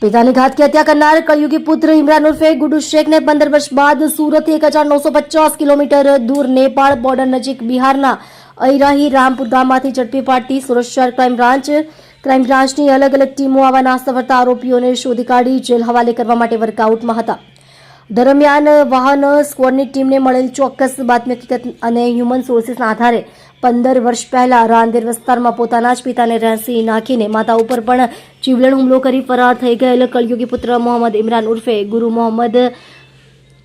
पिता ने घात की हत्या करनार कलयुगी पुत्र इमरान उर्फे गुड्डू शेख ने 15 वर्ष बाद सूरत 1950 किलोमीटर दूर नेपाल बोर्डर नजीक बिहाરના અઈરાહી રામપુર ગામમાંથી ઝડપી પાડતી સુરત શહેર ક્રાઇમ બ્રાન્ચની અલગ અલગ ટીમો આવા નાસ્તા આરોપીઓને શોધી કાઢી જેલ હવાલે કરવા માટે વર્કઆઉટમાં હતા। દરમિયાન વાહન સ્ક્વોડની ટીમને મળેલ ચોક્કસ બાતમી હકીકત અને હ્યુમન સોર્સિસના આધારે 15 વર્ષ પહેલા રાંદેર વિસ્તારમાં પોતાના જ પિતાને રાંસી નાખીને માતા ઉપર પણ જીવલેણ હુમલો કરી ફરાર થઈ ગયેલ કલયુગી પુત્ર મોહમ્મદ ઇમરાન ઉર્ફે ગુરુ મોહમ્મદ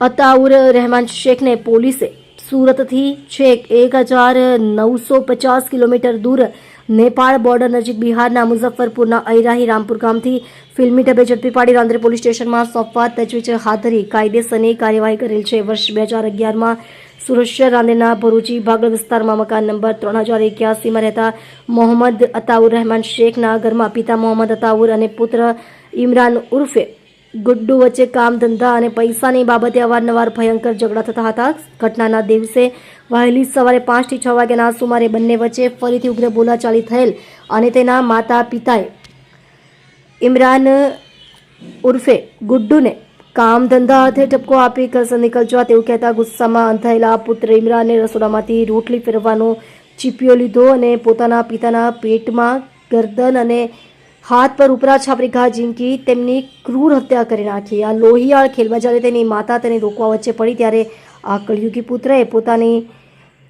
અતાઉર રહેમાન શેખને પોલીસે સુરતથી છેક 1950 કિલોમીટર દૂર नेपाल बोर्डर नजीक बिहारना मुजफ्फरपुरना अईराही रामपुर गामथी फिल्मी ढबे झड़पी पाड़ी रांदेर पोलीस स्टेशन में सोंपवा तजवीज हाथ धरी कायदेसરની कार्यवाही करेल છે। वर्ष 2011 में સુરત શહેર રાંદેરના ભરૂચી ભાગળ વિસ્તારમાં મકાન નંબર 3081 માં રહેતા મોહમ્મદ અતાઉર રહેમાન શેખના ઘરમાં પિતા મોહમ્મદ અતાઉર અને પુત્ર ઇમરાન ઉર્ફે ગુડ્ડુ વચ્ચે કામ ધંધા અને પૈસાની બાબતે અવારનવાર ભયંકર ઝઘડા થતા હતા। ઘટનાના દિવસે વહેલી સવારે 5 થી 6 વાગ્યાના સુમારે બંને વચ્ચે ફરીથી ઉગ્ર બોલાચાલી થયેલ અને તેના માતા પિતાએ ઇમરાન ઉર્ફે ગુડ્ડુને કામ ધંધા હાથે ઠપકો આપી ઘરથી નીકળ જવા તેવું કહેતા ગુસ્સામાં અંધાયેલા પુત્ર ઇમરાને રસોડામાંથી રોટલી ફેરવવાનો ચીપિયો લીધો અને પોતાના પિતાના પેટમાં ગરદન અને हाथ पर उपरा छापरी घा झींकी તેમની ક્રૂર હત્યા કરી નાખી। આ લોહિયાળ ખેલમાં જ્યારે તેની માતા તેને રોકવા વચ્ચે પડી ત્યારે આ કલયુગી પુત્રએ પોતાની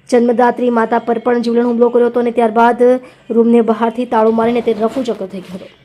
જન્મદાત્રી માતા પર પણ જીવલેણ હુમલો કર્યો હતો અને ત્યારબાદ રૂમને બહારથી તાળો મારીને તે રફુચક્કર થઈ ગયો હતો।